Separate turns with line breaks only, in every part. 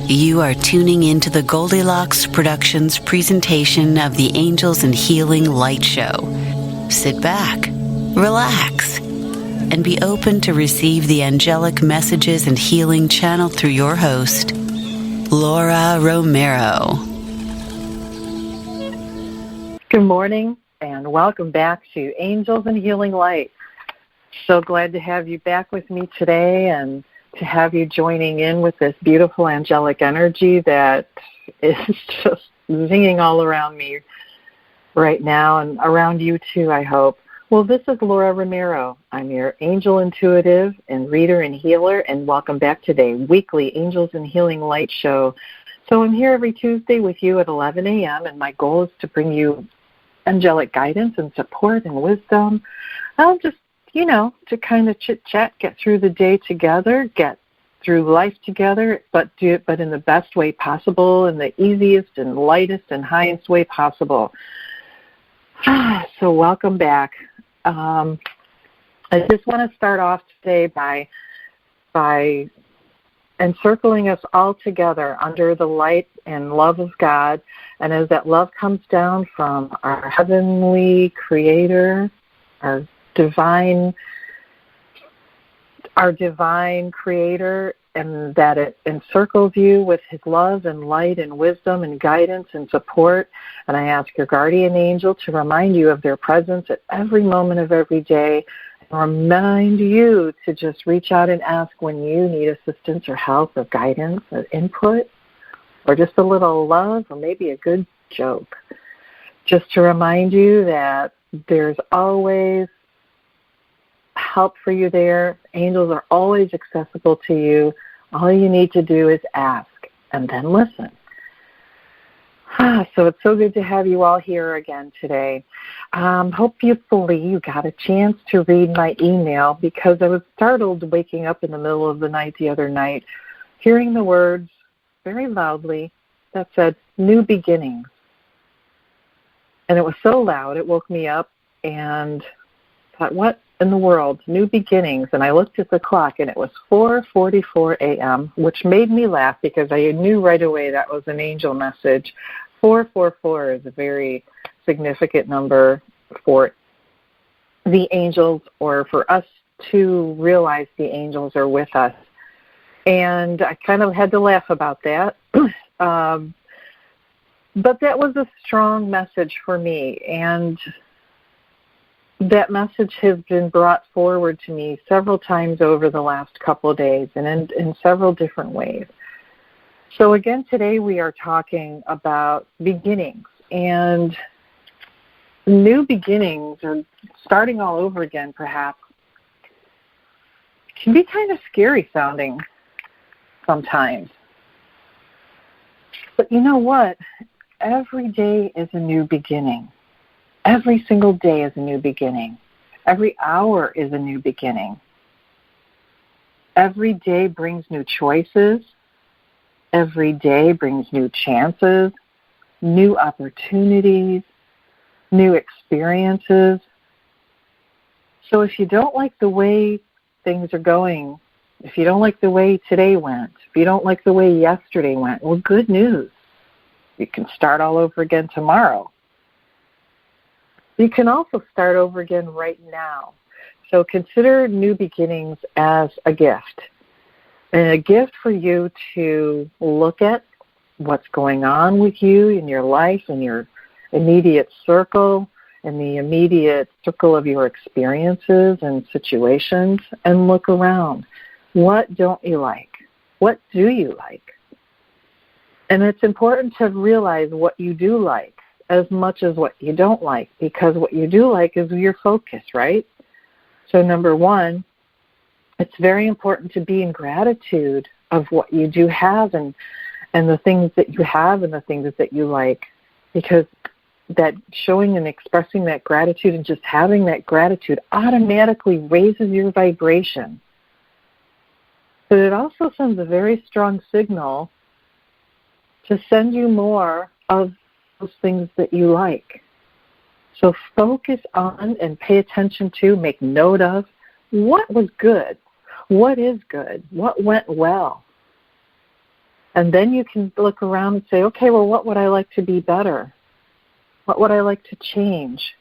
You are tuning into the Goldilocks Productions presentation of the Angels and Healing Light Show. Sit back, relax, and be open to receive the angelic messages and healing channeled through your host, Laura Romeiro.
Good morning, and welcome back to Angels and Healing Light. So glad to have you back with me today and to have you joining in with this beautiful angelic energy that is just zinging all around me right now and around you too, I hope. Well, this is Laura Romeiro. I'm your angel intuitive and reader and healer, and welcome back to the weekly Angels and Healing Light Show. So I'm here every Tuesday with you at 11 a.m., and my goal is to bring you angelic guidance and support and wisdom. I'll just to kind of chit-chat, get through the day together, get through life together, but do it in the best way possible, in the easiest and lightest and highest way possible. So welcome back. I just want to start off today by encircling us all together under the light and love of God. And as that love comes down from our heavenly creator, our divine creator, and that it encircles you with his love and light and wisdom and guidance and support. And I ask your guardian angel to remind you of their presence at every moment of every day, and remind you to just reach out and ask when you need assistance or help or guidance or input, or just a little love or maybe a good joke. Just to remind you that there's always help for you there. Angels are always accessible to you. All you need to do is ask and then listen. So it's so good to have you all here again today. Hopefully you got a chance to read my email, because I was startled waking up in the middle of the night the other night, hearing the words very loudly that said, "New beginnings." And it was so loud, it woke me up and thought, what in the world, new beginnings? And I looked at the clock, and it was 4:44 a.m., which made me laugh because I knew right away that was an angel message. 444 is a very significant number for the angels, or for us to realize the angels are with us. And I kind of had to laugh about that. But that was a strong message for me, and that message has been brought forward to me several times over the last couple of days, and in several different ways. So again, today we are talking about beginnings, and new beginnings, or starting all over again perhaps, can be kind of scary sounding sometimes. But you know what? Every day is a new beginning. Every single day is a new beginning. Every hour is a new beginning. Every day brings new choices. Every day brings new chances, new opportunities, new experiences. So if you don't like the way things are going, if you don't like the way today went, if you don't like the way yesterday went, well, good news. You can start all over again tomorrow. You can also start over again right now. So consider new beginnings as a gift. And a gift for you to look at what's going on with you in your life, in your immediate circle, in the immediate circle of your experiences and situations, and look around. What don't you like? What do you like? And it's important to realize what you do like as much as what you don't like, because what you do like is your focus, right? So number one, it's very important to be in gratitude of what you do have and the things that you have and the things that you like, because that showing and expressing that gratitude and just having that gratitude automatically raises your vibration. But it also sends a very strong signal to send you more of those things that you like. So focus on and pay attention to, make note of what was good, what is good, what went well. And then you can look around and say, okay, well, what would I like to be better? What would I like to change?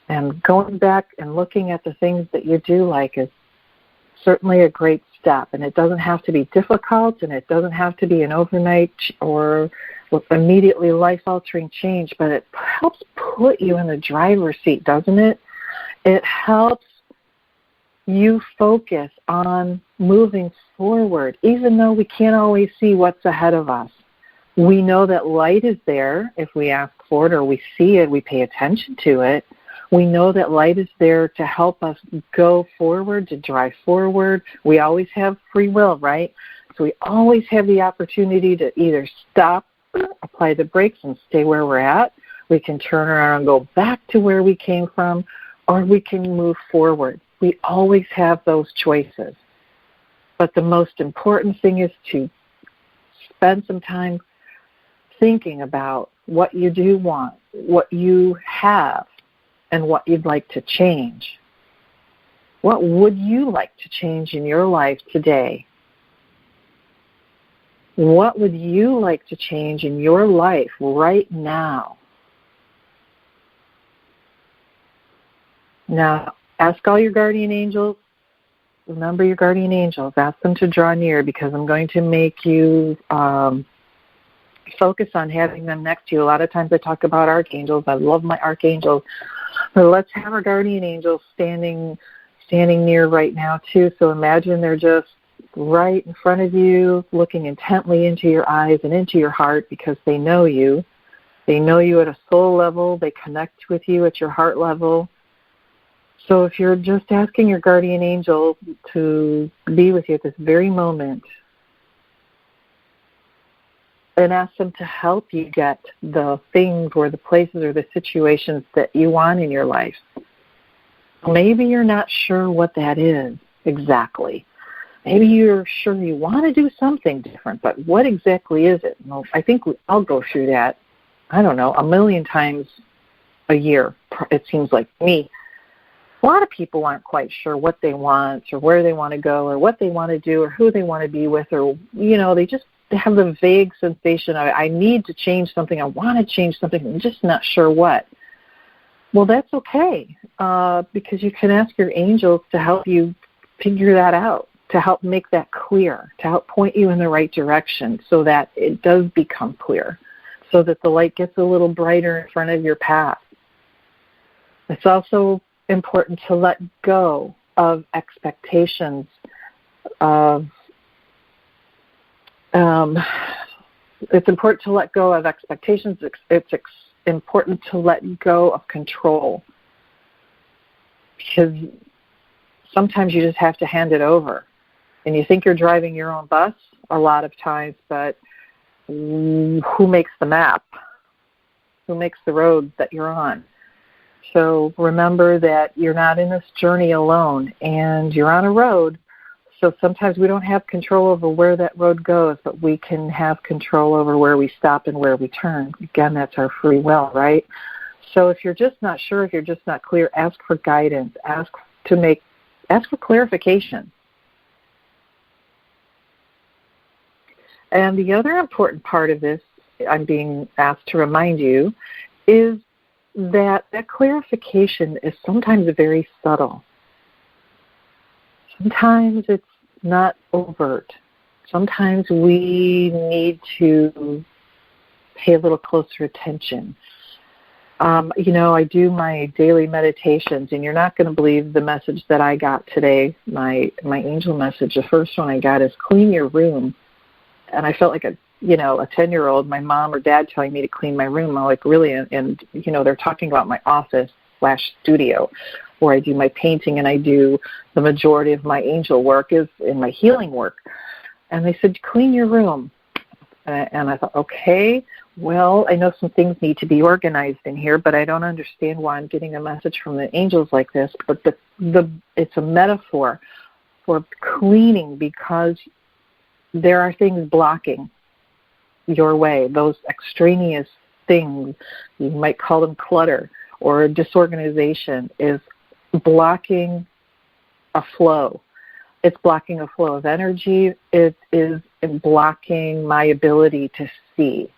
And going back and looking at the things that you do like is certainly a great step. And it doesn't have to be difficult, and it doesn't have to be an overnight or immediately life-altering change, but it helps put you in the driver's seat, doesn't it? It helps you focus on moving forward, even though we can't always see what's ahead of us. We know that light is there if we ask for it, or we see it, we pay attention to it. We know that light is there to help us go forward, to drive forward. We always have free will, right? So we always have the opportunity to either stop, apply the brakes, and stay where we're at. We can turn around and go back to where we came from, or we can move forward. We always have those choices. But the most important thing is to spend some time thinking about what you do want, what you have, and what you'd like to change. What would you like to change in your life today? What would you like to change in your life right now? Now, ask all your guardian angels. Remember your guardian angels. Ask them to draw near, because I'm going to make you focus on having them next to you. A lot of times I talk about archangels. I love my archangels. So let's have our guardian angels standing near right now too. So imagine they're just right in front of you, looking intently into your eyes and into your heart, because they know you. They know you at a soul level. They connect with you at your heart level. So if you're just asking your guardian angel to be with you at this very moment, and ask them to help you get the things or the places or the situations that you want in your life. Maybe you're not sure what that is exactly. Maybe you're sure you want to do something different, but what exactly is it? Well, I think I'll go through that, I don't know, 1,000,000 times a year, it seems like to me. A lot of people aren't quite sure what they want or where they want to go or what they want to do or who they want to be with, or, they have the vague sensation of, I need to change something, I want to change something, I'm just not sure what. Well, that's okay, because you can ask your angels to help you figure that out, to help make that clear, to help point you in the right direction so that it does become clear, so that the light gets a little brighter in front of your path. It's also important to let go of expectations of it's important to let go of expectations. It's important to let go of control, because sometimes you just have to hand it over. And you think you're driving your own bus a lot of times, but who makes the map? Who makes the road that you're on? So remember that you're not in this journey alone, and you're on a road. So sometimes we don't have control over where that road goes, but we can have control over where we stop and where we turn. Again, that's our free will, right? So if you're just not sure, if you're just not clear, ask for guidance. Ask for clarification. And the other important part of this, I'm being asked to remind you, is that clarification is sometimes very subtle. Sometimes it's not overt. Sometimes we need to pay a little closer attention. I do my daily meditations, and you're not going to believe the message that I got today, my angel message. The first one I got is clean your room. And I felt like a 10-year-old, my mom or dad telling me to clean my room. I'm like, really? And they're talking about my office/studio, where I do my painting and I do the majority of my angel work is in my healing work. And they said, clean your room. And I thought, okay, well, I know some things need to be organized in here, but I don't understand why I'm getting a message from the angels like this. But it's a metaphor for cleaning, because there are things blocking your way, those extraneous things. You might call them clutter or disorganization, is blocking a flow It's blocking a flow of energy. It is blocking my ability to see.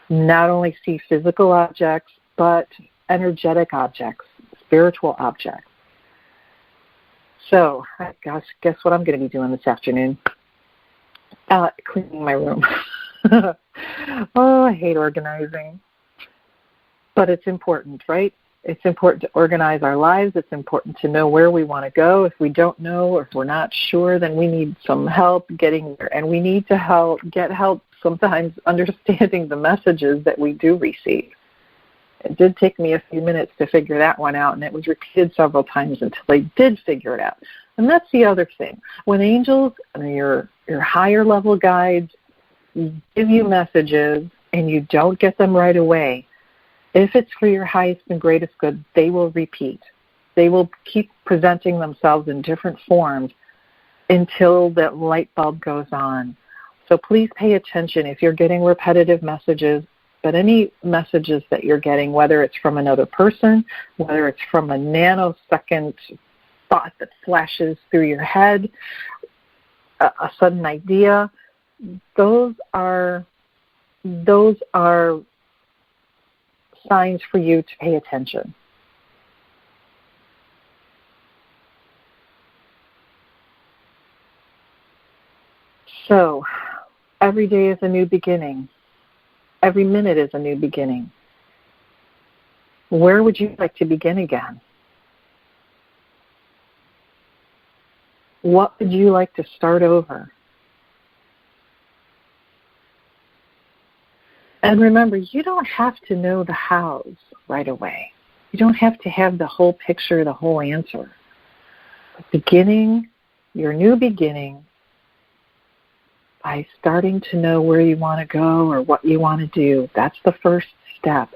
Not only see physical objects, but energetic objects, spiritual objects. So, I guess what I'm going to be doing this afternoon? Cleaning my room. Oh, I hate organizing. But it's important, right? It's important to organize our lives. It's important to know where we want to go. If we don't know or if we're not sure, then we need some help getting there. And we need to get help sometimes understanding the messages that we do receive. It did take me a few minutes to figure that one out, and it was repeated several times until I did figure it out. And that's the other thing. When angels and your higher level guides give you messages and you don't get them right away, if it's for your highest and greatest good, they will repeat. They will keep presenting themselves in different forms until that light bulb goes on. So please pay attention if you're getting repetitive messages, but any messages that you're getting, whether it's from another person, whether it's from a nanosecond thought that flashes through your head, a sudden idea, those are signs for you to pay attention. So, every day is a new beginning. Every minute is a new beginning. Where would you like to begin again? What would you like to start over? And remember, you don't have to know the hows right away. You don't have to have the whole picture, the whole answer. Beginning your new beginning by starting to know where you want to go or what you want to do. That's the first step.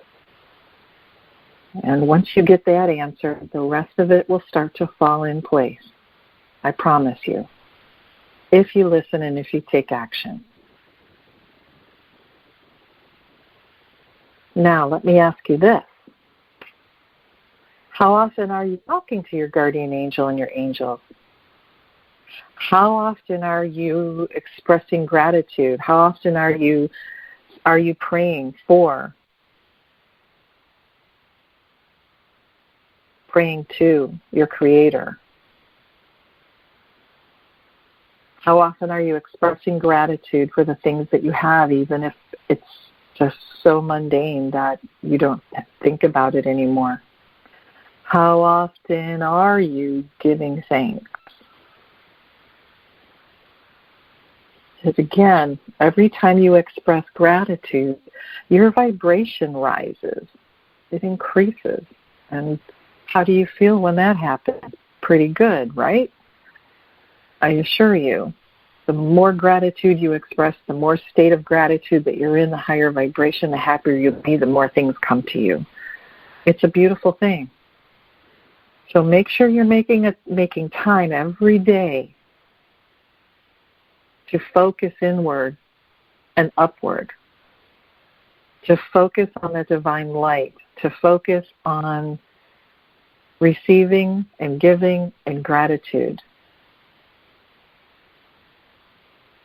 And once you get that answer, the rest of it will start to fall in place. I promise you. If you listen and if you take action. Now, let me ask you this. How often are you talking to your guardian angel and your angels? How often are you expressing gratitude? How often are you praying for, praying to your Creator? How often are you expressing gratitude for the things that you have, even if it's just so mundane that you don't think about it anymore? How often are you giving thanks? Because again, every time you express gratitude, your vibration rises. It increases. And how do you feel when that happens? Pretty good, right? I assure you. The more gratitude you express, the more state of gratitude that you're in, the higher vibration, the happier you'll be, the more things come to you. It's a beautiful thing. So make sure you're making time every day to focus inward and upward, to focus on the divine light, to focus on receiving and giving and gratitude.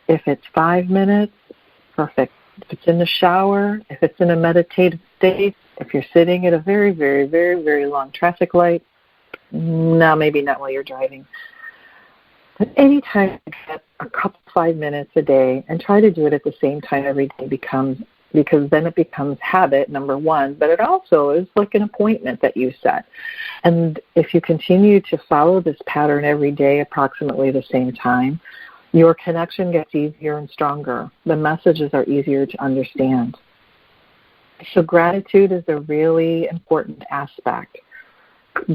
If it's 5 minutes, perfect. If it's in the shower, if it's in a meditative state, if you're sitting at a very, very, very, very long traffic light, no, maybe not while you're driving. But any time you get a couple 5 minutes a day, and try to do it at the same time every day because then it becomes habit, number one, but it also is like an appointment that you set. And if you continue to follow this pattern every day approximately the same time, your connection gets easier and stronger. The messages are easier to understand. So gratitude is a really important aspect.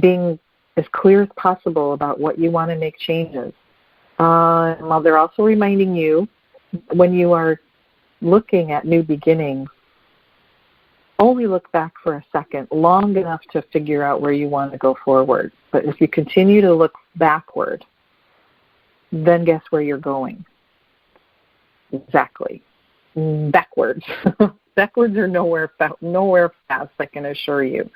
Being as clear as possible about what you want to make changes. While they're also reminding you, when you are looking at new beginnings, only look back for a second, long enough to figure out where you want to go forward. But if you continue to look backward, then guess where you're going? Exactly. Backwards. Backwards or nowhere fast, I can assure you.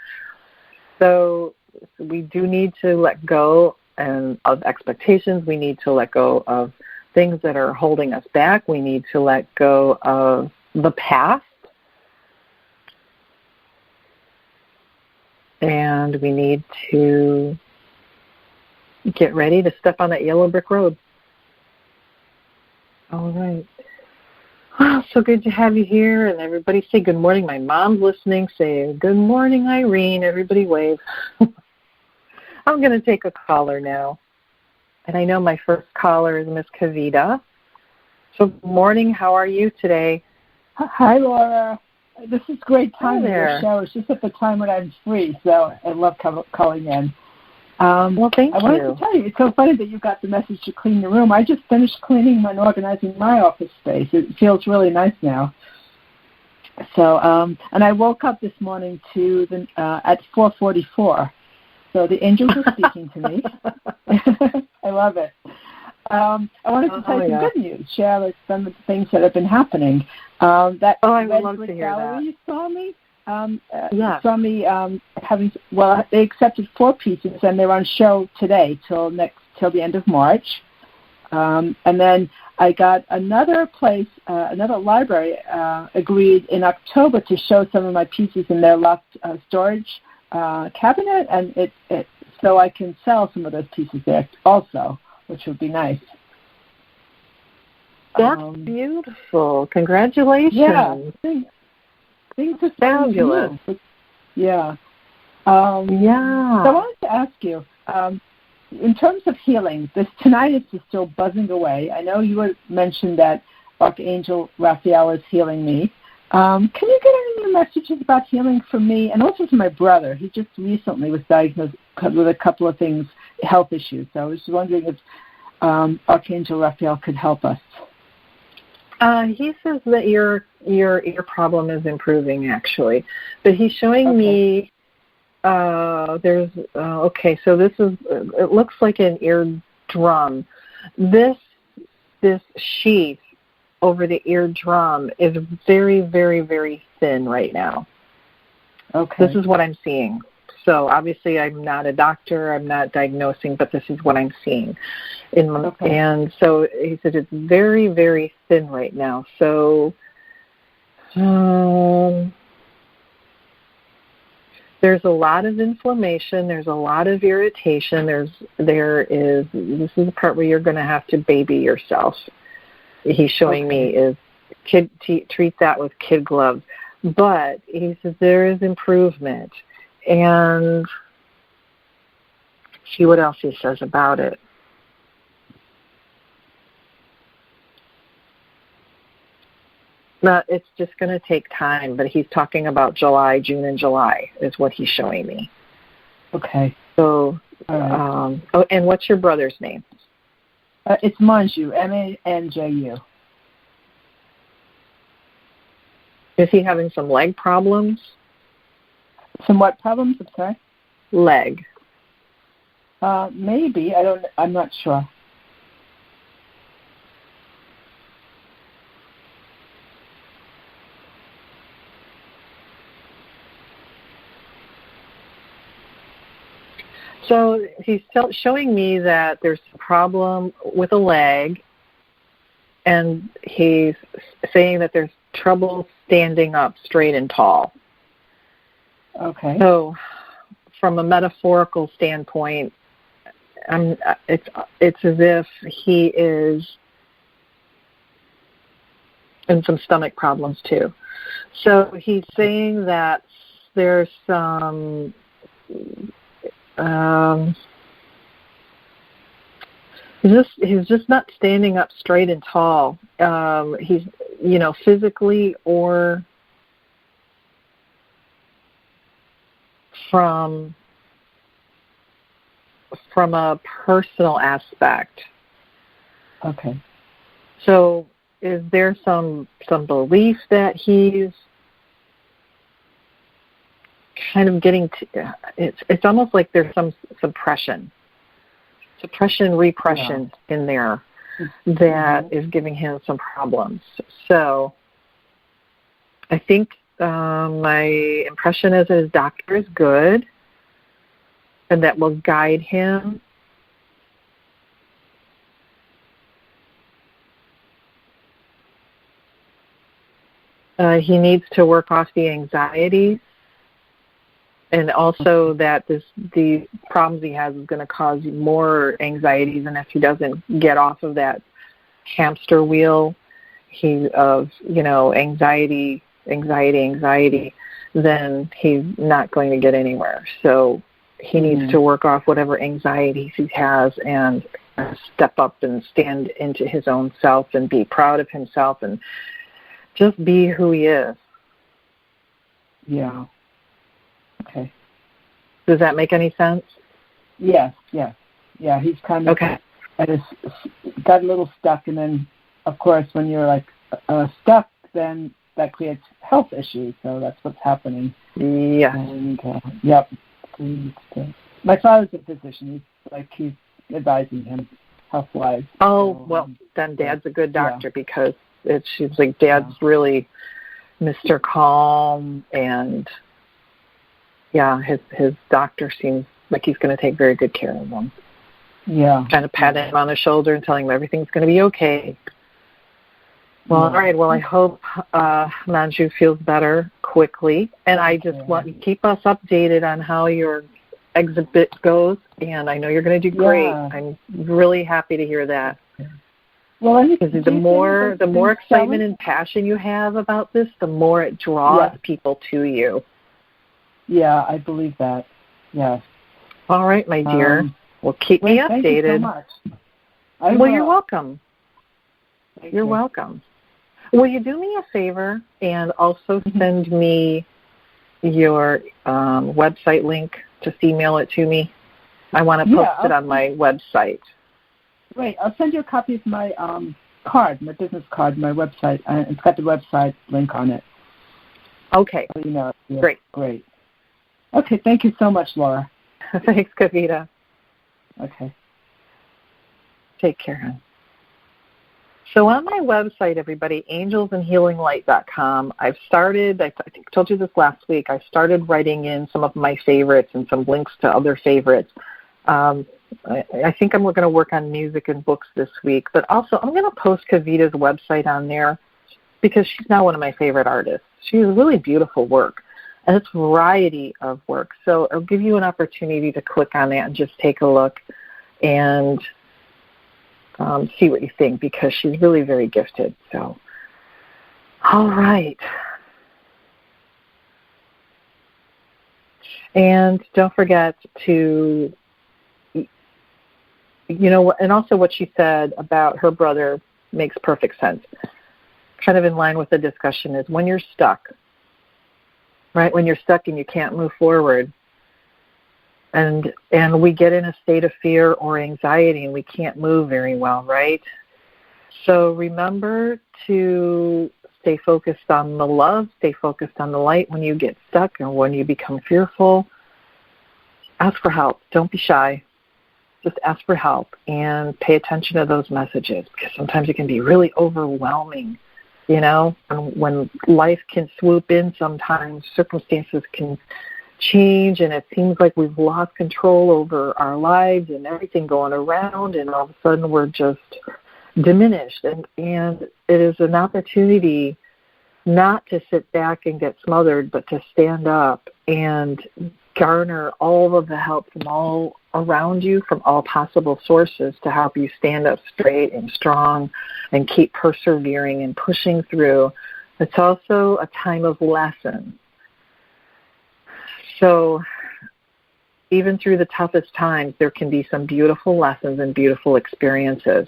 So we do need to let go and of expectations. We need to let go of things that are holding us back. We need to let go of the past. And we need to get ready to step on that yellow brick road. All right. Oh, so good to have you here. And everybody say good morning. My mom's listening. Say good morning, Irene. Everybody wave. I'm going to take a caller now. And I know my first caller is Miss Kavita. So good morning. How are you today?
Hi, Laura. This is great time in your show. It's just at the time when I'm free, so I love calling in.
Well, thank you.
I wanted to tell you, it's so funny that you got the message to clean the room. I just finished cleaning and organizing my office space. It feels really nice now. So, and I woke up this morning at 4:44. So the angels are speaking to me. I love it. I wanted to tell you some good news, share some of the things that have been happening.
I would love to hear
gallery
that.
You saw me? Saw me they accepted 4 pieces, and they're on show today till the end of March. And then I got another another library agreed in October to show some of my pieces in their locked storage cabinet, and it so I can sell some of those pieces there also, which would be nice.
That's beautiful. Congratulations.
Yeah. Things are
fabulous.
Yeah. So I wanted to ask you, in terms of healing, this tinnitus is still buzzing away. I know you had mentioned that Archangel Raphael is healing me. Can you get any new messages about healing for me and also for my brother? He just recently was diagnosed with a couple of things, health issues. So I was wondering if Archangel Raphael could help us.
He says that your problem is improving, actually, but he's showing me so this is, it looks like an eardrum. This sheath over the eardrum is very, very, very thin right now. Okay. This is what I'm seeing. So obviously I'm not a doctor, I'm not diagnosing, but this is what I'm seeing. And so he said it's very, very thin right now. So there's a lot of inflammation, there's a lot of irritation, this is the part where you're going to have to baby yourself. He's showing me is treat that with kid gloves. But he says there is improvement. And see what else he says about it. Now, it's just going to take time, but he's talking about June and July is what he's showing me. Okay. So, right. And what's your brother's name?
It's Manju, Manju.
Is he having some leg problems?
Some what problems? I'm sorry?
Leg.
Maybe. I'm not sure.
So he's showing me that there's a problem with a leg, and he's saying that there's trouble standing up straight and tall. Okay. So from a metaphorical standpoint, it's as if he is in some stomach problems too. So he's saying that there's some he's just not standing up straight and tall. He's physically or from a personal aspect. Okay. So is there some belief that he's kind of getting to, it's almost like there's some suppression, repression in there that is giving him some problems. So I think my impression is that his doctor is good and that will guide him He needs to work off the anxiety, and also that the problems he has is going to cause more anxieties, and if he doesn't get off of that hamster wheel of anxiety, then he's not going to get anywhere. So he needs to work off whatever anxieties he has and step up and stand into his own self and be proud of himself and just be who he is.
Yeah. Okay.
Does that make any sense?
Yes. Yeah. He's kind of got a little stuck, and then, of course, when you're like stuck, then that creates health issues. So that's what's happening.
Yes.
And yep. My father's a physician. He's advising him health-wise.
Oh, well, then Dad's a good doctor because it seems like Dad's really Mr. Calm, and his doctor seems like he's going to take very good care of him. Yeah. Kind of pat him on the shoulder and tell him everything's going to be okay. Well, all right. Well, I hope Manju feels better quickly, and I just want you to keep us updated on how your exhibit goes, and I know you're going to do great. I'm really happy to hear that. Well, because the more excitement and passion you have about this, the more it draws people to you. Yeah, I believe that. Yes. All right, my dear. Well, keep me updated. Thank you so much. You're welcome. You're welcome. Will you do me a favor and also send me your website link? Just email it to me. I want to post it on my website. Right. I'll send you a copy of my card, my business card, my website. It's got the website link on it. Okay. Great. Great. Okay. Thank you so much, Laura. Thanks, Kavita. Okay. Take care, hon. So on my website, everybody, angelsandhealinglight.com, I think I told you this last week, I started writing in some of my favorites and some links to other favorites. I think I'm going to work on music and books this week, but also I'm going to post Kavita's website on there because she's now one of my favorite artists. She has really beautiful work, and it's a variety of work. So it'll give you an opportunity to click on that and just take a look and see what you think, because she's really very gifted. So, all right. And don't forget to, and also what she said about her brother makes perfect sense. Kind of in line with the discussion is when you're stuck, right? When you're stuck and you can't move forward, and we get in a state of fear or anxiety and we can't move very well, right? So remember to stay focused on the love, stay focused on the light when you get stuck and when you become fearful. Ask for help. Don't be shy. Just ask for help and pay attention to those messages, because sometimes it can be really overwhelming, when life can swoop in. Sometimes circumstances can change and it seems like we've lost control over our lives and everything going around, and all of a sudden we're just diminished. And it is an opportunity not to sit back and get smothered, but to stand up and garner all of the help from all around you, from all possible sources, to help you stand up straight and strong and keep persevering and pushing through. It's also a time of lesson. So even through the toughest times, there can be some beautiful lessons and beautiful experiences.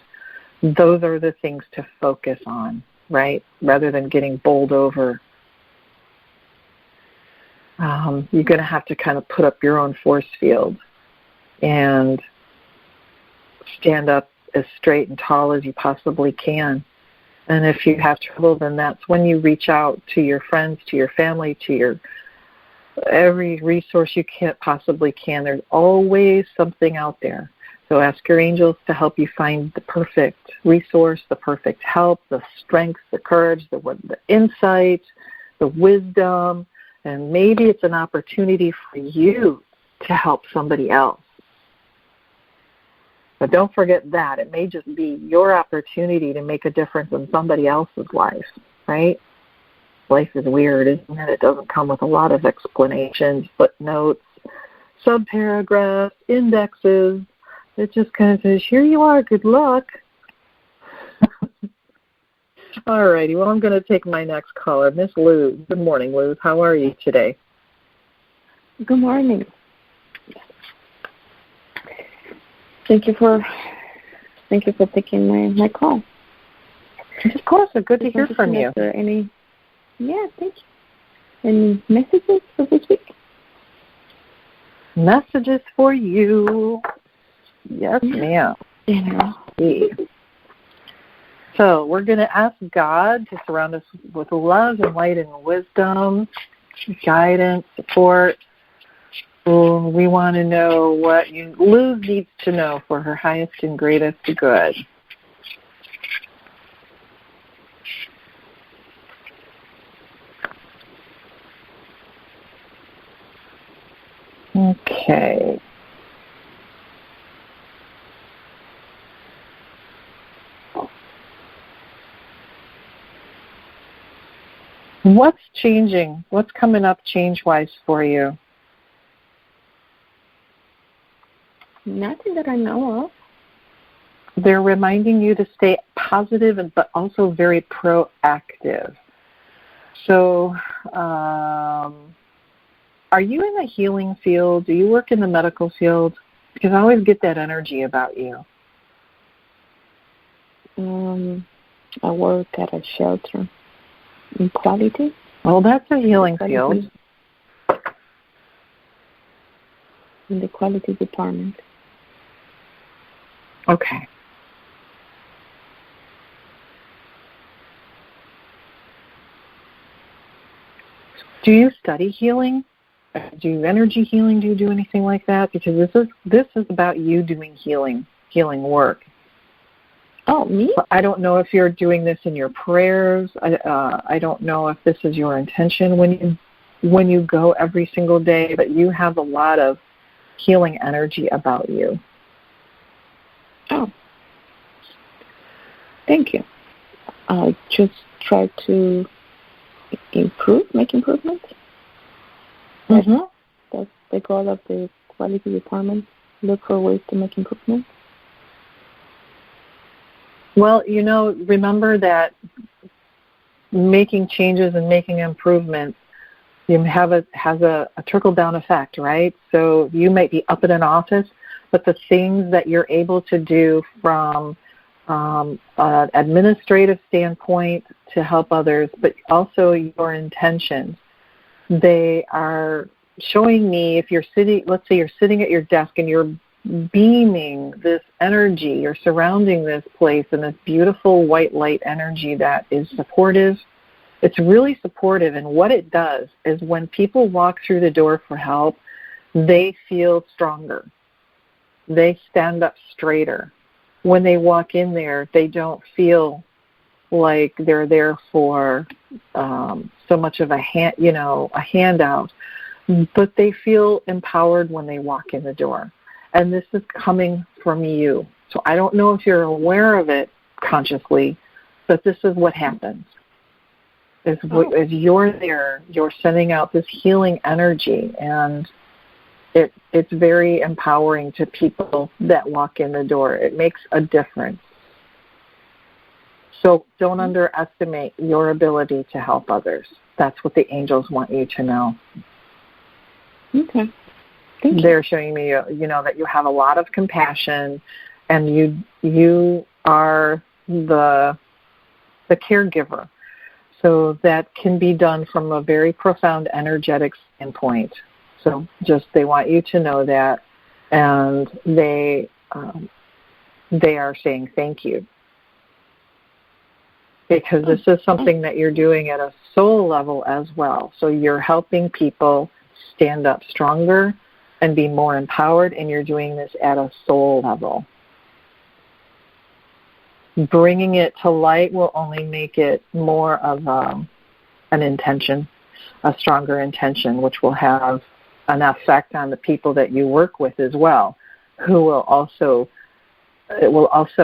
Those are the things to focus on, right? Rather than getting bowled over. You're going to have to kind of put up your own force field and stand up as straight and tall as you possibly can. And if you have trouble, then that's when you reach out to your friends, to your family, to your every resource you possibly can. There's always something out there. So ask your angels to help you find the perfect resource, the perfect help, the strength, the courage, the insight, the wisdom, and maybe it's an opportunity for you to help somebody else. But don't forget that. It may just be your opportunity to make a difference in somebody else's life, right? Life is weird, isn't it? It doesn't come with a lot of explanations, footnotes, subparagraphs, indexes. It just kind of says, here you are, good luck. All righty, well, I'm going to take my next caller, Miss Luz. Good morning, Luz. How are you today?
Good morning. Thank you for taking my call.
Of course, it's good to hear from you.
Thank you. Any messages for this week?
Messages for you. Yes, ma'am.
Yeah.
So we're going to ask God to surround us with love and light and wisdom, guidance, support. We want to know what Luz needs to know for her highest and greatest good. Okay. What's changing? What's coming up change-wise for you?
Nothing that I know of.
They're reminding you to stay positive but also very proactive. So, are you in the healing field? Do you work in the medical field? Because I always get that energy about you.
I work at a shelter in quality.
Well, that's a healing field.
In the quality department.
Okay. Do you study healing? Do you energy healing? Do you do anything like that? Because this is about you doing healing work.
Oh, me?
I don't know if you're doing this in your prayers. I don't know if this is your intention when you go every single day, but you have a lot of healing energy about you.
Oh, thank you. I just try to make improvements.
Mm-hmm.
That's the goal of the quality department. Look for ways to make improvements.
Well, remember that making changes and making improvements has a trickle-down effect, right? So you might be up in an office, but the things that you're able to do from an administrative standpoint to help others, but also your intentions, they are showing me if you're sitting, let's say you're sitting at your desk and you're beaming this energy, you're surrounding this place in this beautiful white light energy that is supportive. It's really supportive, and what it does is when people walk through the door for help, they feel stronger. They stand up straighter. When they walk in there, they don't feel like they're there for so much of a handout, but they feel empowered when they walk in the door. And this is coming from you. So I don't know if you're aware of it consciously, but this is what happens. As you're there, you're sending out this healing energy, and it's very empowering to people that walk in the door. It makes a difference. So don't underestimate your ability to help others. That's what the angels want you to know.
Okay. Thank you.
They're showing me, that you have a lot of compassion, and you are the caregiver. So that can be done from a very profound energetic standpoint. So they want you to know that, and they are saying thank you. Because this is something that you're doing at a soul level as well. So you're helping people stand up stronger and be more empowered, and you're doing this at a soul level. Bringing it to light will only make it more of an intention, a stronger intention, which will have an effect on the people that you work with as well, it will also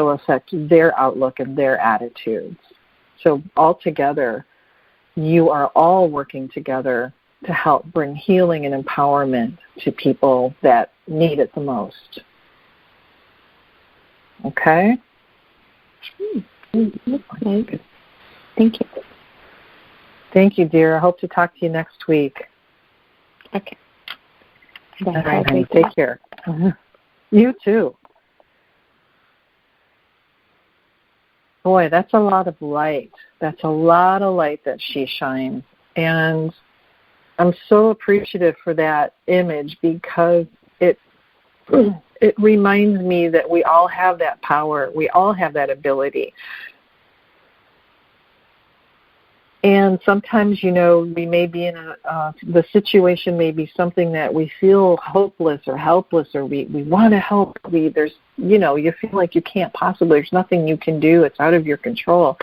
affect their outlook and their attitudes. So altogether, you are all working together to help bring healing and empowerment to people that need it the most. Okay?
Okay. Thank you.
Thank you, dear. I hope to talk to you next week.
Okay.
All right, honey. Take care. You too. Boy, that's a lot of light. That's a lot of light that she shines. And I'm so appreciative for that image because it reminds me that we all have that power. We all have that ability. And sometimes, we may be in the situation may be something that we feel hopeless or helpless, or we want to help. You feel like you can't possibly, there's nothing you can do. It's out of your control.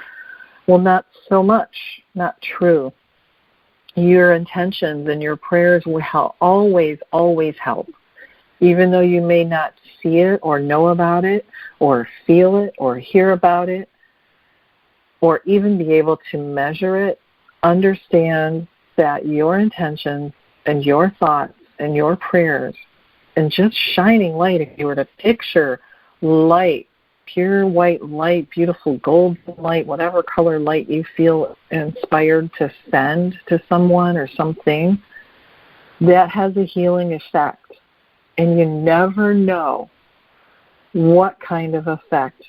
Well, not so much. Not true. Your intentions and your prayers will always help. Even though you may not see it or know about it or feel it or hear about it, or even be able to measure it, understand that your intentions and your thoughts and your prayers and just shining light, if you were to picture light, pure white light, beautiful golden light, whatever color light you feel inspired to send to someone or something, that has a healing effect. And you never know what kind of effect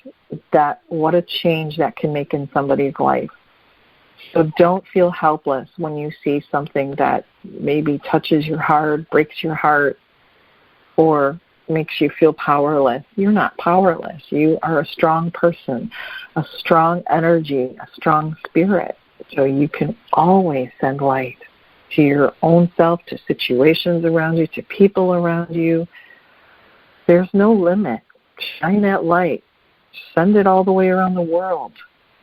what a change that can make in somebody's life. So don't feel helpless when you see something that maybe touches your heart, breaks your heart, or makes you feel powerless. You're not powerless. You are a strong person, a strong energy, a strong spirit. So you can always send light to your own self, to situations around you, to people around you. There's no limit. Shine that light. Send it all the way around the world.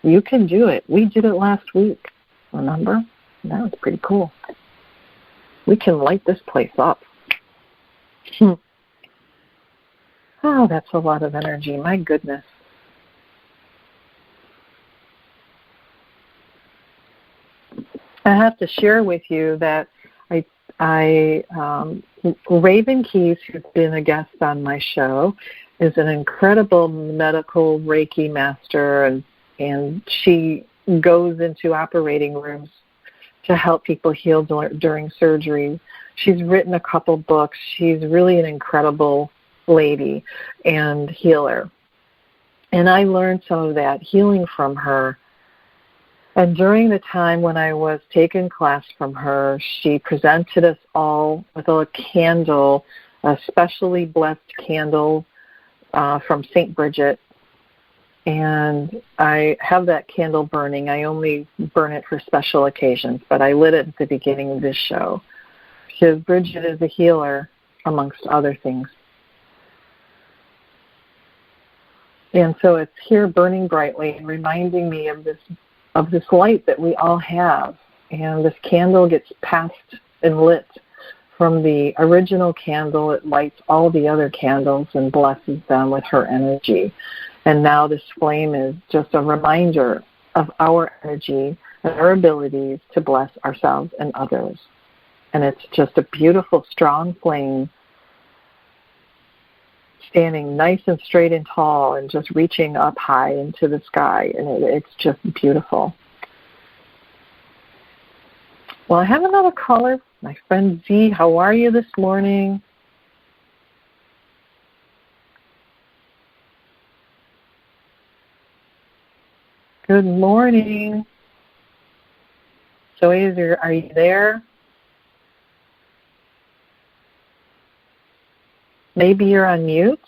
You can do it. We did it last week, remember? That was pretty cool. We can light this place up. Oh, that's a lot of energy. My goodness. I have to share with you that Raven Keys, who's been a guest on my show, is an incredible medical Reiki master, and she goes into operating rooms to help people heal during surgery. She's written a couple books. She's really an incredible lady and healer. And I learned some of that healing from her. And during the time when I was taking class from her, she presented us all with a candle, a specially blessed candle from St. Bridget. And I have that candle burning. I only burn it for special occasions, but I lit it at the beginning of this show because Bridget is a healer, amongst other things. And so it's here burning brightly, reminding me of this light that we all have. And this candle gets passed and lit from the original candle. It lights all the other candles and blesses them with her energy. And now this flame is just a reminder of our energy and our abilities to bless ourselves and others. And it's just a beautiful, strong flame standing nice and straight and tall and just reaching up high into the sky. And it's just beautiful. Well, I have another caller. My friend Z, how are you this morning? Good morning. So are you there? Maybe you're on mute.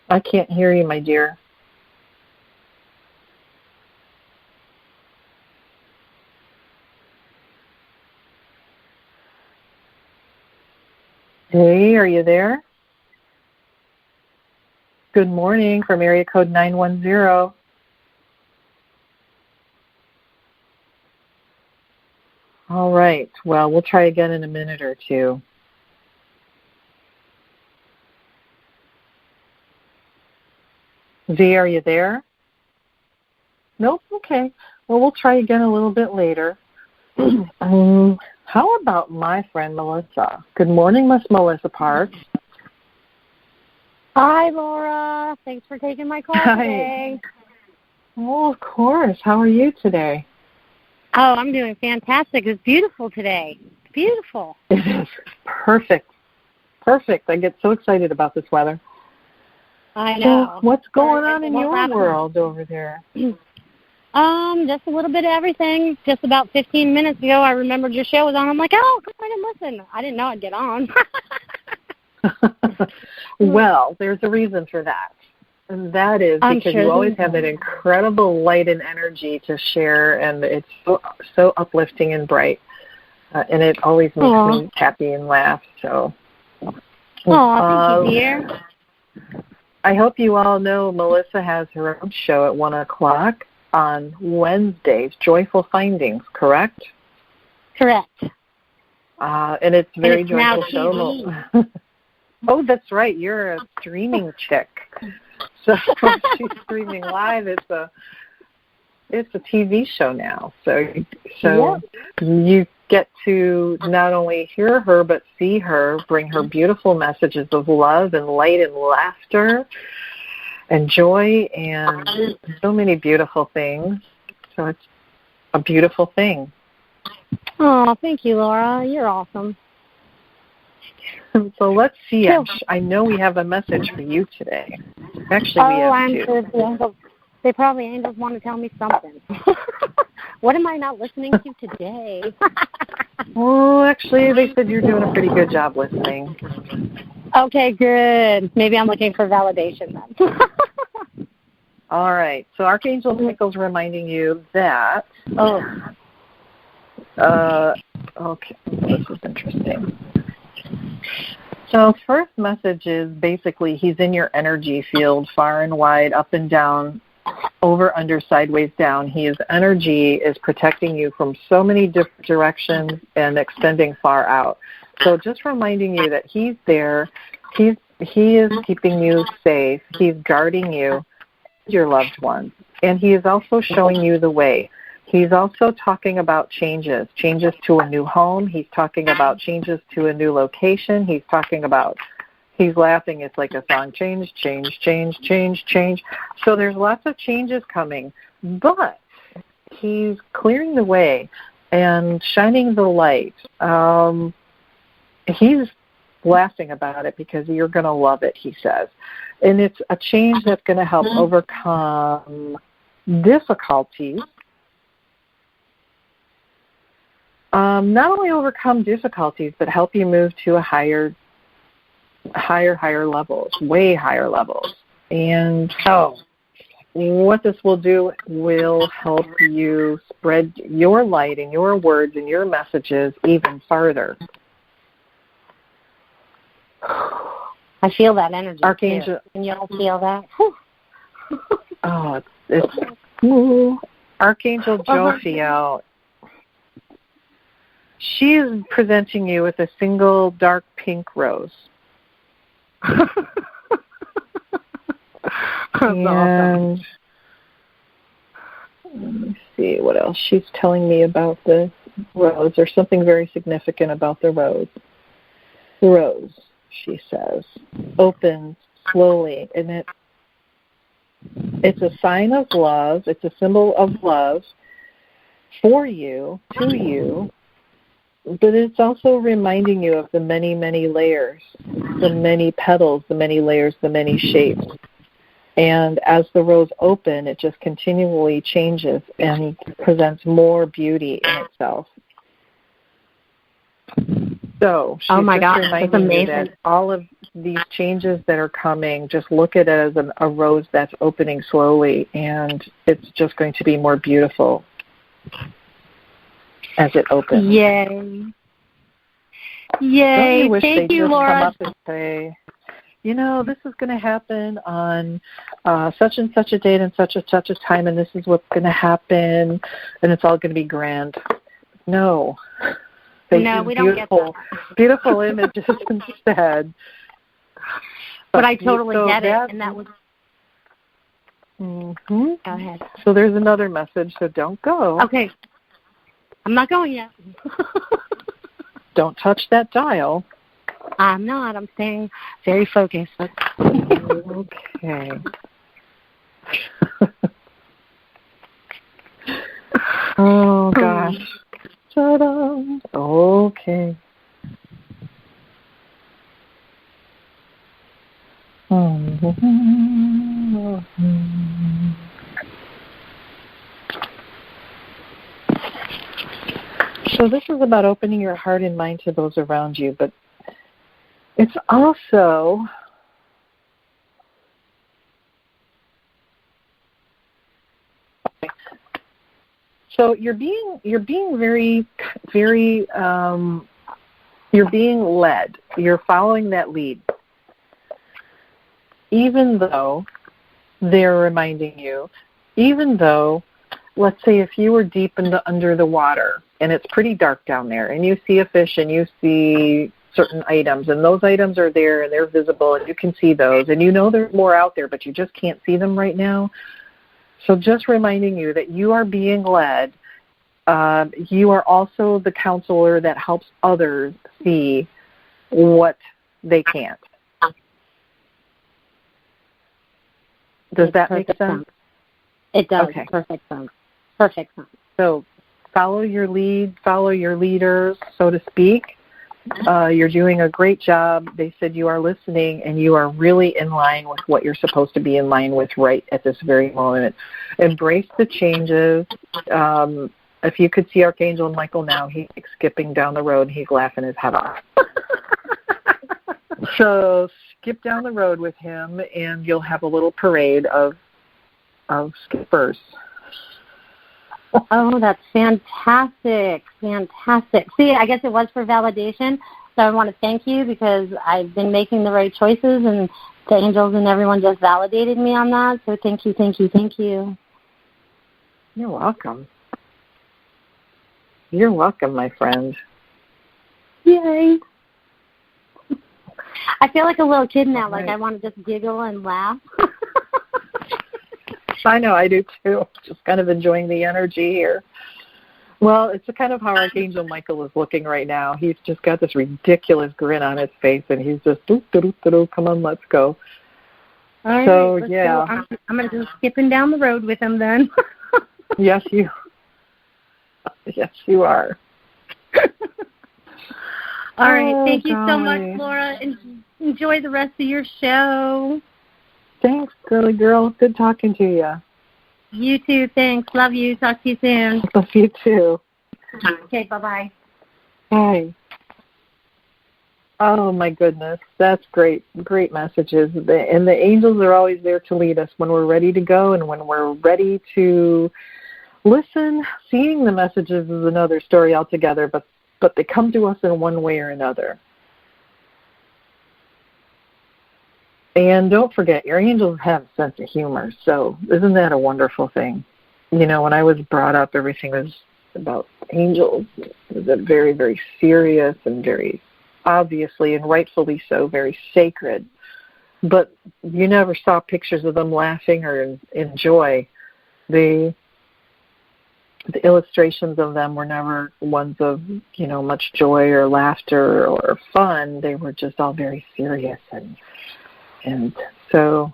I can't hear you, my dear. Hey, are you there? Good morning from area code 910. All right. Well, we'll try again in a minute or two. Z, are you there? Nope. Okay. Well, we'll try again a little bit later. How about my friend Melissa? Good morning, Miss Melissa Parks.
Hi, Laura. Thanks for taking my call today.
Oh, of course. How are you today?
Oh, I'm doing fantastic. It's beautiful today. It's beautiful.
It is perfect. Perfect. I get so excited about this weather.
I know.
So what's going on in your world over there?
Just a little bit of everything. Just about 15 minutes ago, I remembered your show was on. I'm like, oh, I didn't listen. I didn't know I'd get on.
Well, there's a reason for that. And that is because you always have that incredible light and energy to share, and it's so uplifting and bright. And it always makes me happy and laugh. So,
thank you, dear.
I hope you all know Melissa has her own show at 1 o'clock on Wednesdays, Joyful Findings, correct?
Correct.
And it's a very joyful show. Oh, that's right. You're a streaming chick. So she's streaming live. It's a TV show now. So you get to not only hear her but see her bring her beautiful messages of love and light and laughter and joy and so many beautiful things. So it's a beautiful thing.
Oh, thank you, Laura. You're awesome.
So let's see. I know we have a message for you today. Actually, we have two.
Sure the angels. Angels want to tell me something. What am I not listening to today?
Well, actually, they said you're doing a pretty good job listening.
Okay, good. Maybe I'm looking for validation then.
All right. So Archangel Michael's reminding you that. Okay. This is interesting. So first message is basically he's in your energy field, far and wide, up and down, over, under, sideways, down. His energy is protecting you from so many different directions and extending far out. So just reminding you that he's there. He is keeping you safe. He's guarding you, your loved ones. And he is also showing you the way. He's also talking about changes to a new home. He's talking about changes to a new location. He's laughing. It's like a song, change, change, change, change, change. So there's lots of changes coming, but he's clearing the way and shining the light. He's laughing about it because you're going to love it, he says. And it's a change that's going to help overcome difficulties. Not only overcome difficulties, but help you move to a higher levels, way higher levels. And what this will do will help you spread your light and your words and your messages even farther.
I feel that energy.
Archangel,
can you all feel that?
it's Archangel Jophiel. She is presenting you with a single dark pink rose. And awesome. Let me see what else she's telling me about the rose. There's something very significant about the rose. The rose, she says, opens slowly, and it's a sign of love. It's a symbol of love for you, to you. But it's also reminding you of the many, many layers, the many petals, the many layers, the many shapes. And as the rose opens, it just continually changes and presents more beauty in itself. So she's reminding you that all of these changes that are coming, just look at it as a rose that's opening slowly, and it's just going to be more beautiful as it opens.
Yay. Yay. Thank you, Laura.
Come up and say, this is going to happen on such and such a date and such a time, and this is what's going to happen, and it's all going to be grand. No.
No, we don't get that.
Beautiful images instead.
But I totally get it, and that was...
Mm-hmm.
Go ahead.
So there's another message, so don't go.
Okay. I'm not going yet.
Don't touch that dial.
I'm not. I'm staying very focused.
Okay. Oh, gosh. Ta-da. Okay. So this is about opening your heart and mind to those around you, but it's also so you're being very you're being led. You're following that lead, even though they're reminding you. Even though, let's say, if you were deep under the water and it's pretty dark down there, and you see a fish and you see certain items, and those items are there and they're visible and you can see those, and you know there's more out there, but you just can't see them right now. So just reminding you that you are being led. You are also the counselor that helps others see what they can't. Does that make sense?
It does.
Okay.
Perfect sense. Perfect sense.
So follow your lead, follow your leaders, so to speak. You're doing a great job. They said you are listening, and you are really in line with what you're supposed to be in line with right at this very moment. Embrace the changes. If you could see Archangel Michael now, he's skipping down the road. He's laughing his head off. So skip down the road with him, and you'll have a little parade of skippers.
Oh, that's fantastic. Fantastic. See, I guess it was for validation. So I want to thank you because I've been making the right choices, and the angels and everyone just validated me on that. So thank you, thank you, thank you.
You're welcome. You're welcome, my friend.
Yay. I feel like a little kid now.
Right.
Like I want to just giggle and laugh.
I know, I do too. Just kind of enjoying the energy here. Well, it's kind of how Archangel Michael is looking right now. He's just got this ridiculous grin on his face, and he's just, come on, let's go.
All right,
so,
let's
yeah.
go. I'm going to go skipping down the road with him then.
Yes, you are.
All right. Thank you so much,
golly.
Laura. Enjoy the rest of your show.
Thanks, girly girl. Good talking to you.
You too. Thanks. Love you. Talk to you soon.
Love you too.
Okay. Bye-bye.
Bye. Oh, my goodness. That's great. Great messages. And the angels are always there to lead us when we're ready to go and when we're ready to listen. Seeing the messages is another story altogether, but they come to us in one way or another. And don't forget, your angels have a sense of humor, so isn't that a wonderful thing? You know, when I was brought up, everything was about angels. It was a very, very serious and very obviously and rightfully so, very sacred. But you never saw pictures of them laughing or in joy. The illustrations of them were never ones of, much joy or laughter or fun. They were just all very serious. And so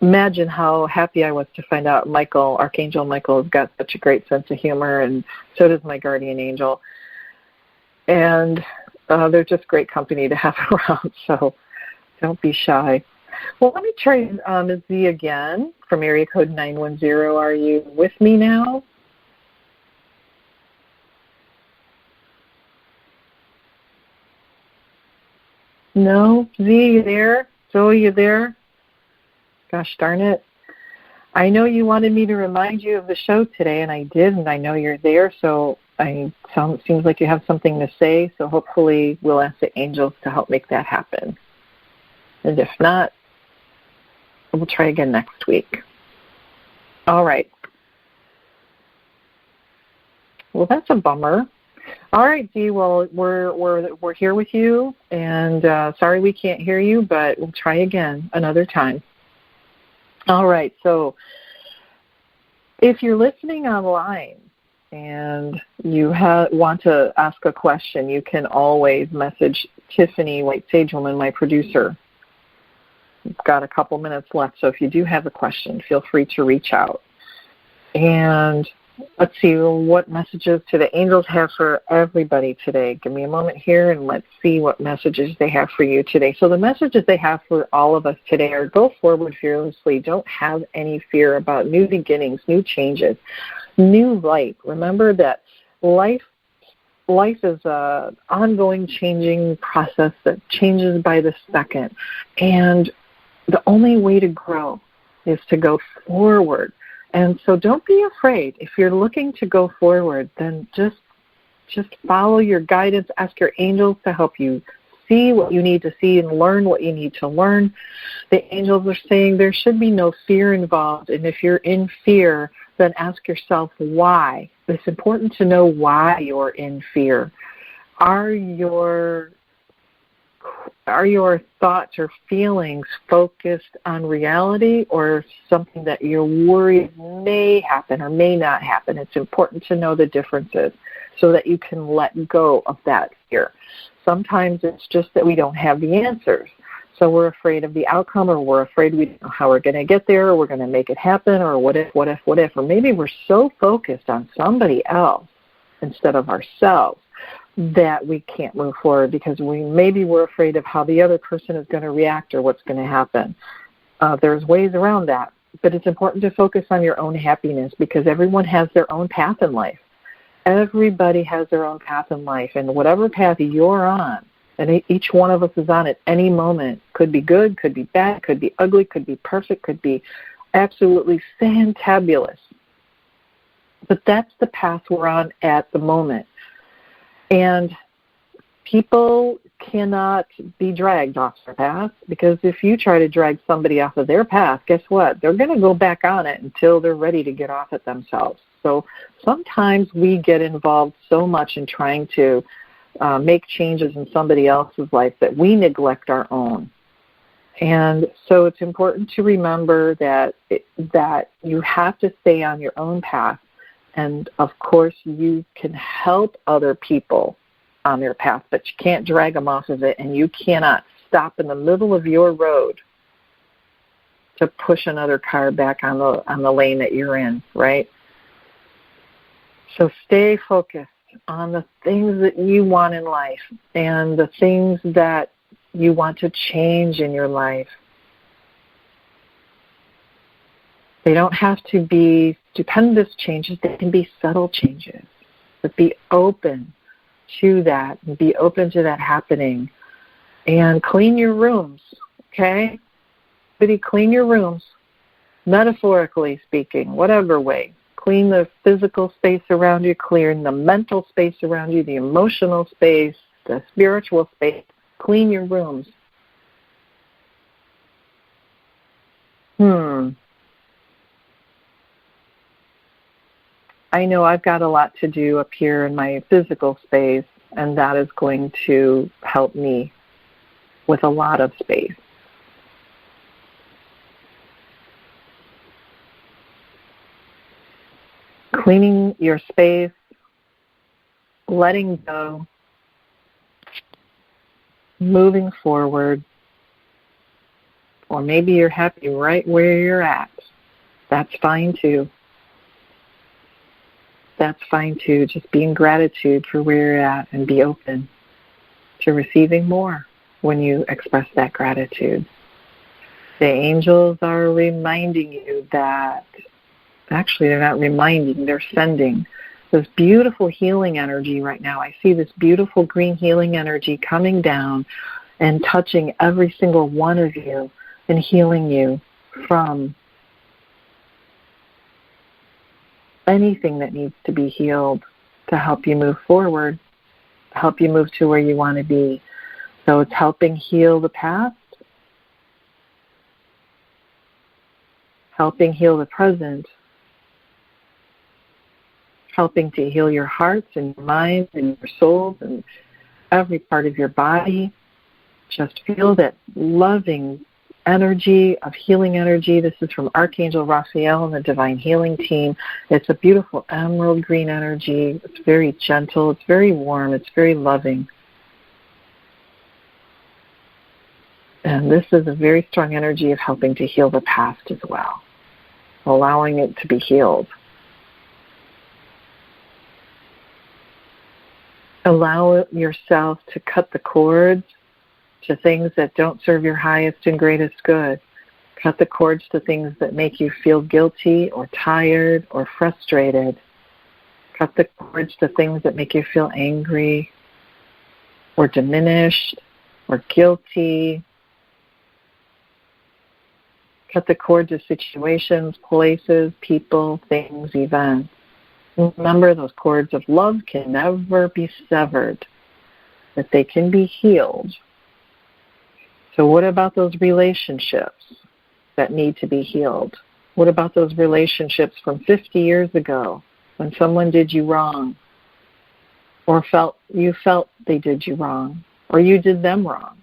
imagine how happy I was to find out Archangel Michael has got such a great sense of humor, and so does my guardian angel. And they're just great company to have around, so don't be shy. Well, let me try Ms. Z again from area code 910. Are you with me now? No? Z, you there? Zoe, you there? Gosh darn it. I know you wanted me to remind you of the show today, and I did, and I know you're there, so it seems like you have something to say, so hopefully we'll ask the angels to help make that happen. And if not, we'll try again next week. All right. Well, that's a bummer. All right, Dee. Well, we're here with you, and sorry we can't hear you, but we'll try again another time. All right. So, if you're listening online, and you want to ask a question, you can always message Tiffany White Sage Woman, my producer. We've got a couple minutes left, so if you do have a question, feel free to reach out. And let's see what messages do the angels have for everybody today. Give me a moment here, and let's see what messages they have for you today. So the messages they have for all of us today are: go forward fearlessly. Don't have any fear about new beginnings, new changes, new light. Remember that life is an ongoing changing process that changes by the second. And the only way to grow is to go forward. And so don't be afraid. If you're looking to go forward, then just follow your guidance. Ask your angels to help you see what you need to see and learn what you need to learn. The angels are saying there should be no fear involved. And if you're in fear, then ask yourself why. It's important to know why you're in fear. Are your thoughts or feelings focused on reality or something that you're worried may happen or may not happen? It's important to know the differences so that you can let go of that fear. Sometimes it's just that we don't have the answers. So we're afraid of the outcome, or we're afraid we don't know how we're going to get there, or we're going to make it happen, or what if. Or maybe we're so focused on somebody else instead of ourselves that we can't move forward because we're afraid of how the other person is going to react or what's going to happen. There's ways around that, but it's important to focus on your own happiness because everyone has their own path in life. Everybody has their own path in life, and whatever path you're on, and each one of us is on at any moment, could be good, could be bad, could be ugly, could be perfect, could be absolutely fantabulous. But that's the path we're on at the moment. And people cannot be dragged off their path, because if you try to drag somebody off of their path, guess what? They're going to go back on it until they're ready to get off it themselves. So sometimes we get involved so much in trying to make changes in somebody else's life that we neglect our own. And so it's important to remember that you have to stay on your own path. And, of course, you can help other people on their path, but you can't drag them off of it, and you cannot stop in the middle of your road to push another car back on the lane that you're in, right? So stay focused on the things that you want in life and the things that you want to change in your life. They don't have to be stupendous changes. They can be subtle changes. But be open to that and be open to that happening. And clean your rooms, okay? Everybody clean your rooms, metaphorically speaking, whatever way. Clean the physical space around you, clean the mental space around you, the emotional space, the spiritual space. Clean your rooms. I know I've got a lot to do up here in my physical space, and that is going to help me with a lot of space. Cleaning your space, letting go, moving forward, or maybe you're happy right where you're at. That's fine too. That's fine too. Just be in gratitude for where you're at and be open to receiving more when you express that gratitude. The angels are reminding you that, actually they're not reminding, they're sending this beautiful healing energy right now. I see this beautiful green healing energy coming down and touching every single one of you and healing you from anything that needs to be healed to help you move forward, help you move to where you want to be. So it's helping heal the past, helping heal the present, helping to heal your hearts and your minds and your souls and every part of your body. Just feel that loving energy, of healing energy. This is from Archangel Raphael and the Divine Healing Team. It's a beautiful emerald green energy. It's very gentle. It's very warm. It's very loving. And this is a very strong energy of helping to heal the past as well, allowing it to be healed. Allow yourself to cut the cords to things that don't serve your highest and greatest good. Cut the cords to things that make you feel guilty or tired or frustrated. Cut the cords to things that make you feel angry or diminished or guilty. Cut the cord to situations, places, people, things, events. Remember, those cords of love can never be severed, that they can be healed. So what about those relationships that need to be healed? What about those relationships from 50 years ago when someone did you wrong, or you felt they did you wrong, or you did them wrong,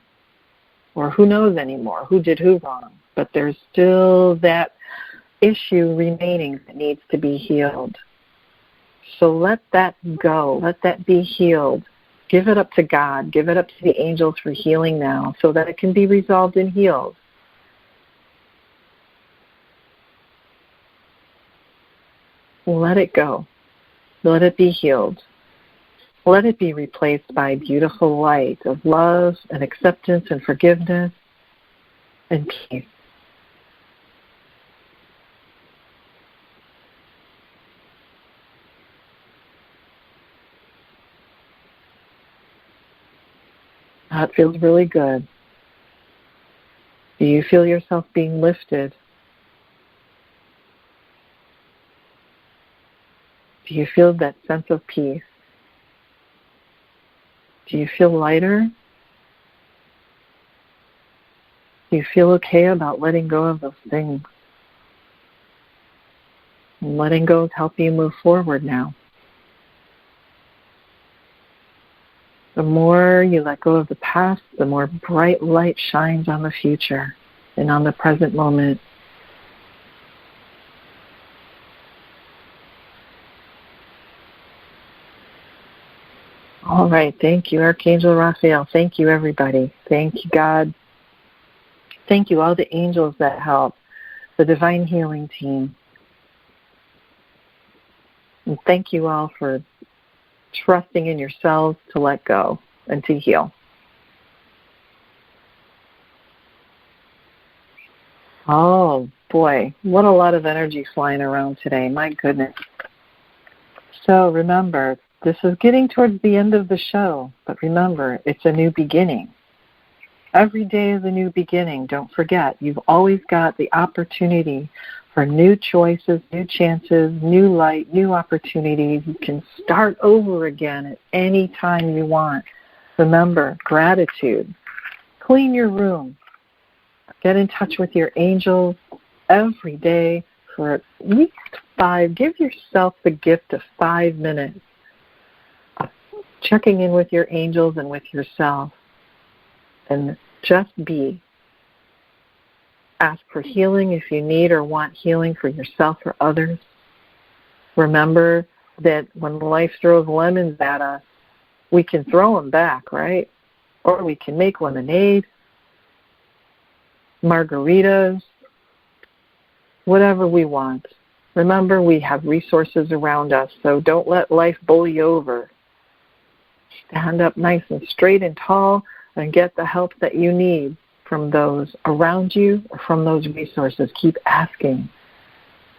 or who knows anymore who did who wrong? But there's still that issue remaining that needs to be healed. So let that go. Let that be healed. Give it up to God. Give it up to the angels for healing now so that it can be resolved and healed. Let it go. Let it be healed. Let it be replaced by beautiful light of love and acceptance and forgiveness and peace. That feels really good. Do you feel yourself being lifted? Do you feel that sense of peace? Do you feel lighter? Do you feel okay about letting go of those things? And letting go is helping you move forward now. The more you let go of the past, the more bright light shines on the future and on the present moment. All right. Thank you, Archangel Raphael. Thank you, everybody. Thank you, God. Thank you, all the angels that help, the Divine Healing Team. And thank you all for trusting in yourselves to let go and to heal. Oh, boy. What a lot of energy flying around today. My goodness. So remember, this is getting towards the end of the show, but remember, it's a new beginning. Every day is a new beginning. Don't forget, you've always got the opportunity for new choices, new chances, new light, new opportunities. You can start over again at any time you want. Remember, gratitude. Clean your room. Get in touch with your angels every day for at least 5. Give yourself the gift of 5 minutes of checking in with your angels and with yourself. And just be. Ask for healing if you need or want healing for yourself or others. Remember that when life throws lemons at us, we can throw them back, right? Or we can make lemonade, margaritas, whatever we want. Remember, we have resources around us, so don't let life bully you over. Stand up nice and straight and tall and get the help that you need from those around you or from those resources. Keep asking,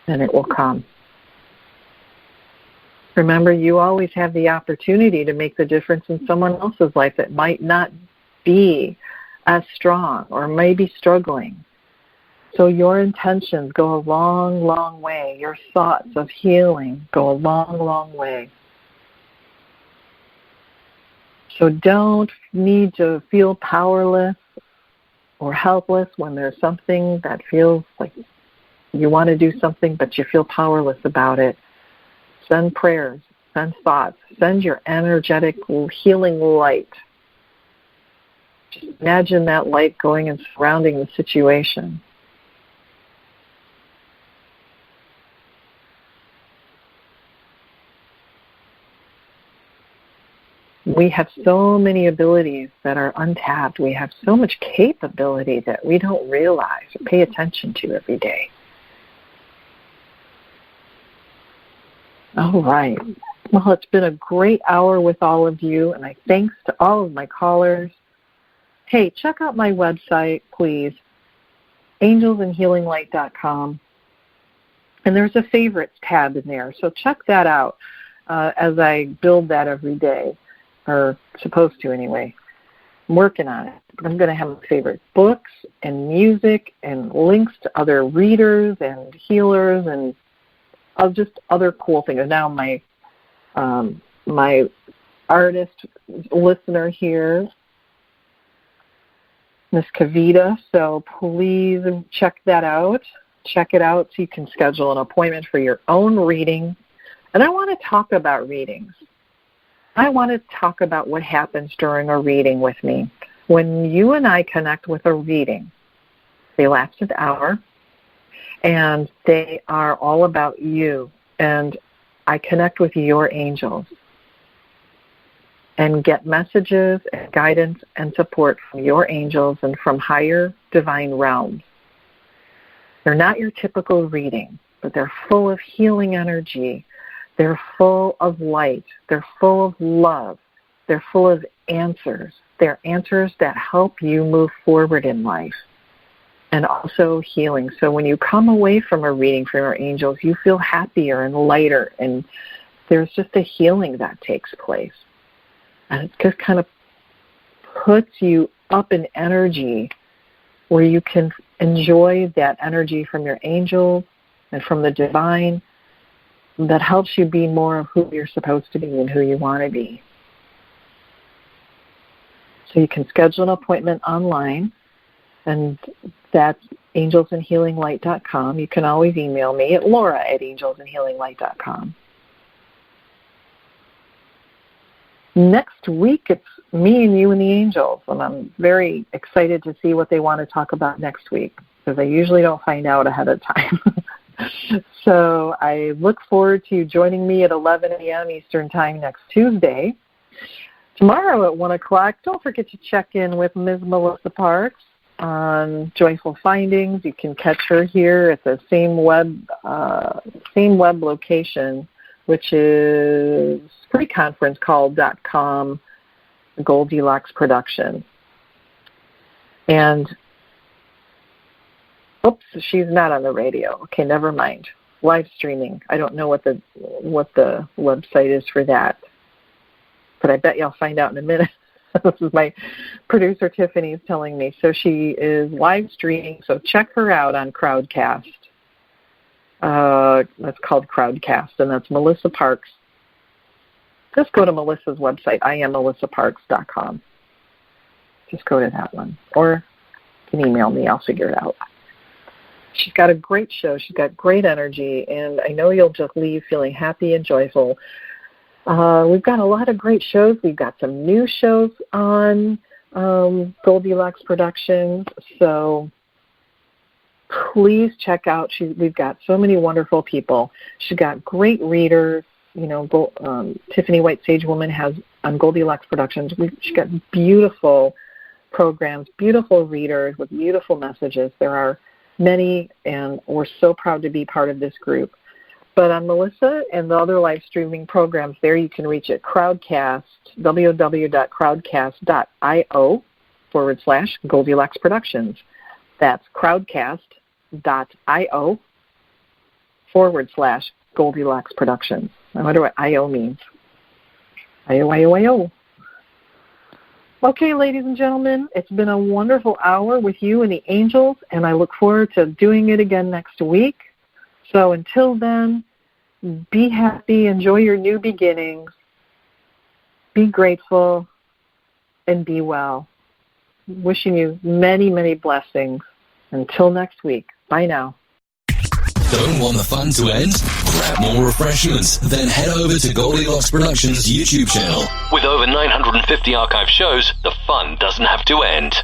and it will come. Remember, you always have the opportunity to make the difference in someone else's life that might not be as strong or may be struggling. So your intentions go a long, long way. Your thoughts of healing go a long, long way. So don't need to feel powerless or helpless when there's something that feels like you want to do something but you feel powerless about it. Send prayers, send thoughts, send your energetic healing light Just imagine that light going and surrounding the situation. We have so many abilities that are untapped. We have so much capability that we don't realize or pay attention to every day. All right. Well, it's been a great hour with all of you, and my thanks to all of my callers. Hey, check out my website, please, angelsandhealinglight.com. And there's a favorites tab in there, so check that out as I build that every day. Or supposed to anyway. I'm working on it. I'm going to have my favorite books and music and links to other readers and healers and just other cool things. And now my artist listener here, Miss Kavita, so please check that out. Check it out so you can schedule an appointment for your own reading. And I want to talk about readings. I want to talk about what happens during a reading with me. When you and I connect with a reading, they last an hour, and they are all about you. And I connect with your angels and get messages and guidance and support from your angels and from higher divine realms. They're not your typical reading, but they're full of healing energy. They're full of light. They're full of love. They're full of answers. They're answers that help you move forward in life and also healing. So when you come away from a reading from your angels, you feel happier and lighter, and there's just a healing that takes place. And it just kind of puts you up in energy where you can enjoy that energy from your angels and from the divine that helps you be more of who you're supposed to be and who you want to be. So you can schedule an appointment online, and that's angelsandhealinglight.com. You can always email me at laura@angelsandhealinglight.com. Next week, it's me and you and the angels, and I'm very excited to see what they want to talk about next week, because I usually don't find out ahead of time. So I look forward to joining me at 11 a.m. Eastern Time next Tuesday. Tomorrow at 1 o'clock, don't forget to check in with Ms. Melissa Parks on Joyful Findings. You can catch her here at the same web location, which is freeconferencecall.com, Goldilocks Productions. And oops, she's not on the radio. Okay, never mind. Live streaming. I don't know what the website is for that, but I bet you'll find out in a minute. This is my producer Tiffany's telling me. So she is live streaming. So check her out on Crowdcast. That's called Crowdcast, and that's Melissa Parks. Just go to Melissa's website, IamMelissaParks.com. Just go to that one, or you can email me. I'll figure it out. She's got a great show. She's got great energy, and I know you'll just leave feeling happy and joyful. We've got a lot of great shows. We've got some new shows on Goldilocks Productions, so please check out. We've got so many wonderful people. She's got great readers. You know, Tiffany White Sage Woman has on Goldilocks Productions. She's got beautiful programs, beautiful readers with beautiful messages. There are many, and we're so proud to be part of this group. But on Melissa and the other live streaming programs there, you can reach at Crowdcast, www.crowdcast.io/Goldilocks Productions. That's crowdcast.io/Goldilocks Productions. I wonder what I-O means. I-O. Okay, ladies and gentlemen, it's been a wonderful hour with you and the angels, and I look forward to doing it again next week. So until then, be happy, enjoy your new beginnings, be grateful, and be well. Wishing you many, many blessings. Until next week. Bye now.
Don't want the fun to end? Grab more refreshments, then head over to Goldilocks Productions' YouTube channel. With over 950 archive shows, the fun doesn't have to end.